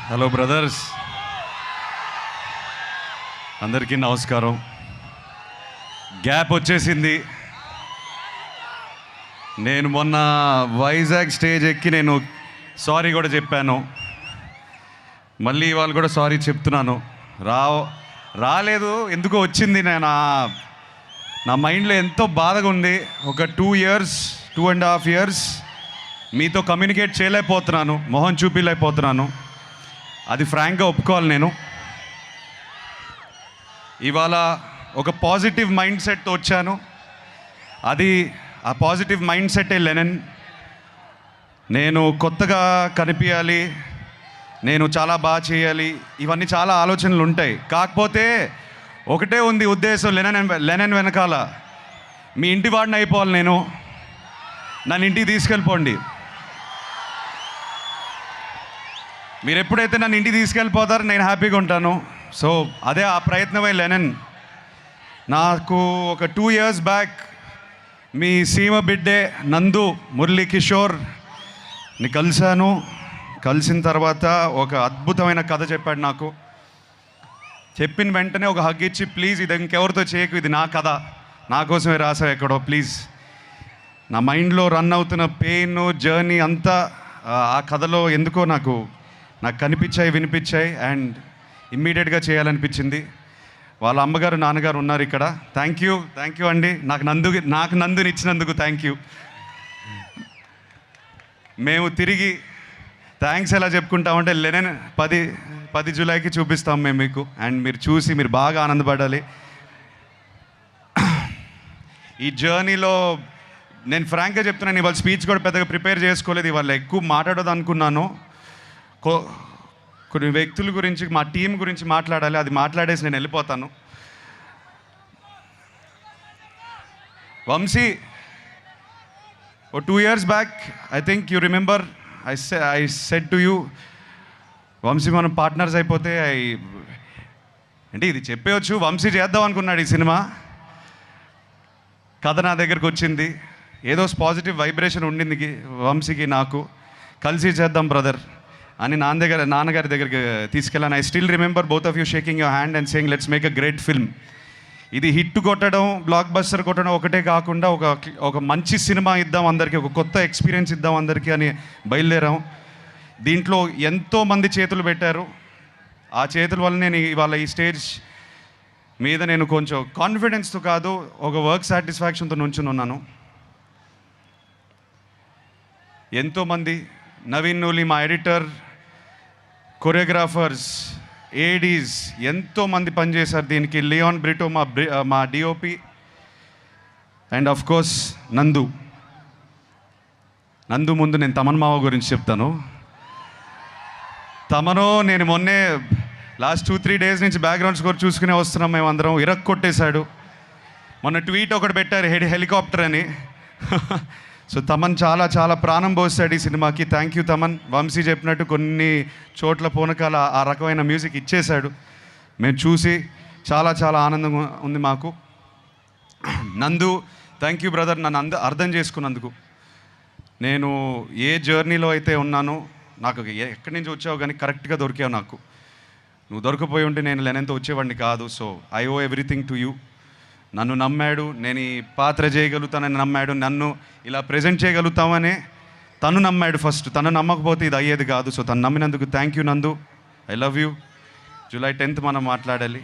Hello brothers, అందరికీ నమస్కారం. Gap వచ్చేసింది. నేను మొన్న వైజాగ్ స్టేజ్ ఎక్కి నేను సారీ కూడా చెప్పాను. మళ్ళీ ఇవాళ కూడా సారీ చెప్తున్నాను. రాలేదు, ఎందుకో వచ్చింది. నా మైండ్లో ఎంతో బాధగా ఉంది. ఒక 2.5 years మీతో కమ్యూనికేట్ చేయలేకపోతున్నాను, మొహం చూపించలేకపోతున్నాను. అది ఫ్రాంక్గా ఒప్పుకోవాలి. నేను ఇవాళ ఒక పాజిటివ్ మైండ్ సెట్తో వచ్చాను. ఆ పాజిటివ్ మైండ్ సెట్టే లెనన్. నేను కొత్తగా కనిపించాలి, నేను చాలా బాగా చేయాలి, ఇవన్నీ చాలా ఆలోచనలు ఉంటాయి. కాకపోతే ఒకటే ఉంది ఉద్దేశం, లెనన్ వెనకాల మీ ఇంటి వాడిని అయిపోవాలి. నన్ను ఇంటికి తీసుకెళ్ళిపోండి. మీరు ఎప్పుడైతే నన్ను ఇంటికి తీసుకెళ్ళిపోతారో నేను హ్యాపీగా ఉంటాను. సో అదే ఆ ప్రయత్నమే లెనన్. నాకు ఒక 2 years బ్యాక్ మీ సీమ బిడ్డే నందు మురళీ కిషోర్ని కలిశాను. కలిసిన తర్వాత ఒక అద్భుతమైన కథ చెప్పాడు నాకు. చెప్పిన వెంటనే ఒక హగ్ ఇచ్చి, ప్లీజ్ ఇది ఇంకెవరితో చేయకు, ఇది నా కథ, నా కోసమే రాసావు ఎక్కడో, ప్లీజ్. నా మైండ్లో రన్ అవుతున్న పెయిన్ జర్నీ అంతా ఆ కథలో ఎందుకో నాకు కనిపించాయి, వినిపించాయి. అండ్ ఇమ్మీడియట్గా చేయాలనిపించింది. వాళ్ళ అమ్మగారు నాన్నగారు ఉన్నారు ఇక్కడ. థ్యాంక్ యూ అండి, నాకు నందుని ఇచ్చినందుకు థ్యాంక్ యూ. మేము తిరిగి థ్యాంక్స్ ఎలా చెప్పుకుంటామంటే లెనన్ 10 జూలైకి చూపిస్తాం మేము మీకు. అండ్ మీరు చూసి మీరు బాగా ఆనందపడాలి. ఈ జర్నీలో నేను ఫ్రాంక్గా చెప్తున్నాను, ఇవాళ స్పీచ్ కూడా పెద్దగా ప్రిపేర్ చేసుకోలేదు. ఇవాళ ఎక్కువ మాట్లాడదు అనుకున్నాను. కొన్ని వ్యక్తుల గురించి, మా టీం గురించి మాట్లాడాలి. అది మాట్లాడేసి నేను వెళ్ళిపోతాను. Vamshi, 2 years back I think you remember, I said to you, Vamshi మనం పార్ట్నర్స్ అయిపోతే అంటే ఇది చెప్పవచ్చు. వంశీ చేద్దాం అనుకున్నాడు ఈ సినిమా. కథ నా దగ్గరకు వచ్చింది. ఏదో పాజిటివ్ వైబ్రేషన్ ఉండింది వంశీకి, నాకు. కలిసి చేద్దాం బ్రదర్ అని నాన్నగారి దగ్గరికి తీసుకెళ్ళాను. I still remember both of you shaking your hand and saying let's make a great film. ఇది హిట్ కొట్టడం, బ్లాక్ బస్టర్ కొట్టడం ఒకటే కాకుండా ఒక మంచి సినిమా ఇద్దాం అందరికీ, ఒక కొత్త ఎక్స్పీరియన్స్ ఇద్దాం అందరికీ అని బయలుదేరాం. దీంట్లో ఎంతోమంది చేతులు పెట్టారు. ఆ చేతుల వల్ల నేను ఇవాళ ఈ స్టేజ్ మీద నేను కొంచెం కాన్ఫిడెన్స్తో కాదు, ఒక వర్క్ సాటిస్ఫాక్షన్తో నుంచుని ఉన్నాను. ఎంతోమంది, నవీన్ నూలి మా ఎడిటర్, కొరియోగ్రాఫర్స్, ఏడీస్, ఎంతోమంది పనిచేశారు దీనికి. లియోన్ బ్రిటో మా డిఓపి, అండ్ ఆఫ్ కోర్స్ నందు ముందు నేను తమన్ మావ గురించి చెప్తాను. నేను మొన్నే లాస్ట్ 2-3 days నుంచి బ్యాక్గ్రౌండ్ స్కోర్ చూసుకునే వస్తున్నాం మేమందరం. కొట్టేశాడు. మొన్న ట్వీట్ ఒకటి పెట్టారు, హెలికాప్టర్ అని. సో తమన్ చాలా ప్రాణం పోస్తాడు ఈ సినిమాకి. Thank you Thaman. వంశీ చెప్పినట్టు కొన్ని చోట్ల పూనకాల ఆ రకమైన మ్యూజిక్ ఇచ్చేశాడు. మేము చూసి చాలా ఆనందంగా ఉంది మాకు. నందు, థ్యాంక్ యూ బ్రదర్, నన్ను అర్థం చేసుకున్నందుకు. నేను ఏ జర్నీలో అయితే ఉన్నానో, నాకు ఎక్కడి నుంచి వచ్చావు కానీ కరెక్ట్గా దొరికావు నాకు. నువ్వు దొరకపోయి ఉంటే నేను లెనన్తో వచ్చేవాడిని కాదు. So I owe everything to you. నన్ను నమ్మాడు, నేను ఈ పాత్ర చేయగలుగుతానని నమ్మాడు, నన్ను ఇలా ప్రజెంట్ చేయగలుగుతామని తను నమ్మాడు ఫస్ట్. తను నమ్మకపోతే ఇది అయ్యేది కాదు. సో తను నమ్మినందుకు thank you Nandu. I love you. July 10th మనం మాట్లాడాలి.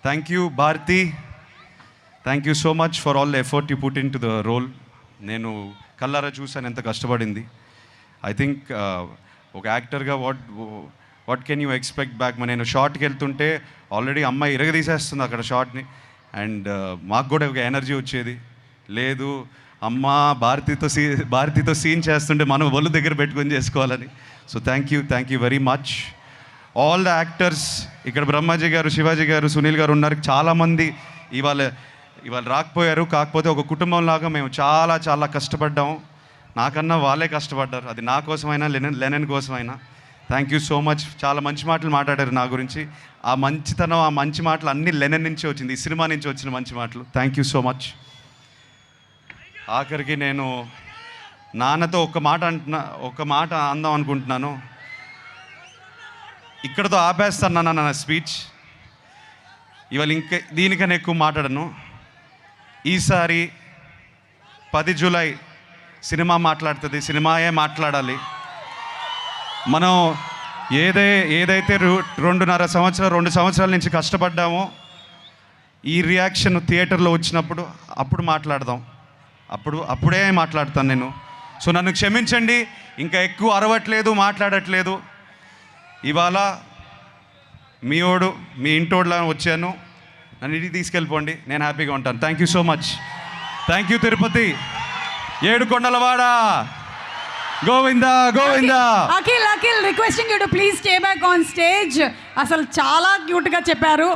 Thank you Bharati, thank you so much for all the effort you put in to the role. నేను కల్లారా చూశాను ఎంత కష్టపడింది. ఐ థింక్ ఒక యాక్టర్గా what can you expect back. నేను షార్ట్కి వెళ్తుంటే ఆల్రెడీ అమ్మాయి ఇరగదీసేస్తుంది అక్కడ షార్ట్ని. అండ్ మాకు కూడా ఒక ఎనర్జీ వచ్చేది. లేదు అమ్మ భారతితో సీన్ చేస్తుంటే మనం ఒళ్ళు దగ్గర పెట్టుకొని చేసుకోవాలని. So thank you very much all the actors. ఇక్కడ బ్రహ్మాజీ గారు, శివాజీ గారు, సునీల్ గారు ఉన్నారు. చాలామంది ఇవాళ రాకపోయారు. కాకపోతే ఒక కుటుంబంలాగా మేము చాలా కష్టపడ్డాము. నాకన్నా వాళ్ళే కష్టపడ్డారు. అది నా కోసమైనా లెనన్ కోసమైనా. Thank you so much. చాలా మంచి మాటలు మాట్లాడారు నా గురించి. ఆ మంచితనం, ఆ మంచి మాటలు అన్నీ లెనన్ నుంచి వచ్చింది, ఈ సినిమా నుంచి వచ్చిన మంచి మాటలు. Thank you so much. ఆఖరికి నేను నాన్నతో ఒక మాట అందాం అనుకుంటున్నాను. ఇక్కడతో ఆపేస్తాను నా స్పీచ్. ఇవాళ ఇంకా దీనికన్నా ఎక్కువ మాట్లాడను. ఈసారి 10 జూలై సినిమా మాట్లాడుతుంది, సినిమాయే మాట్లాడాలి. మనం ఏదైతే 2 సంవత్సరాల నుంచి కష్టపడ్డామో ఈ రియాక్షన్ థియేటర్లో వచ్చినప్పుడు అప్పుడు మాట్లాడదాం. అప్పుడే మాట్లాడతాను నేను. సో నన్ను క్షమించండి, ఇంకా ఎక్కువ అరవట్లేదు, మాట్లాడట్లేదు. ఇవాళ మీ ఇంటోడ్లా వచ్చాను, నన్ను ఇంటికి తీసుకెళ్ళిపోండి, నేను హ్యాపీగా ఉంటాను. Thank you so much. Thank you Tirupati, ఏడుకొండలవాడ, Govinda Govinda. Akhil requesting you to please stay back on stage. అసలు చాలా క్యూట్గా చెప్పారు.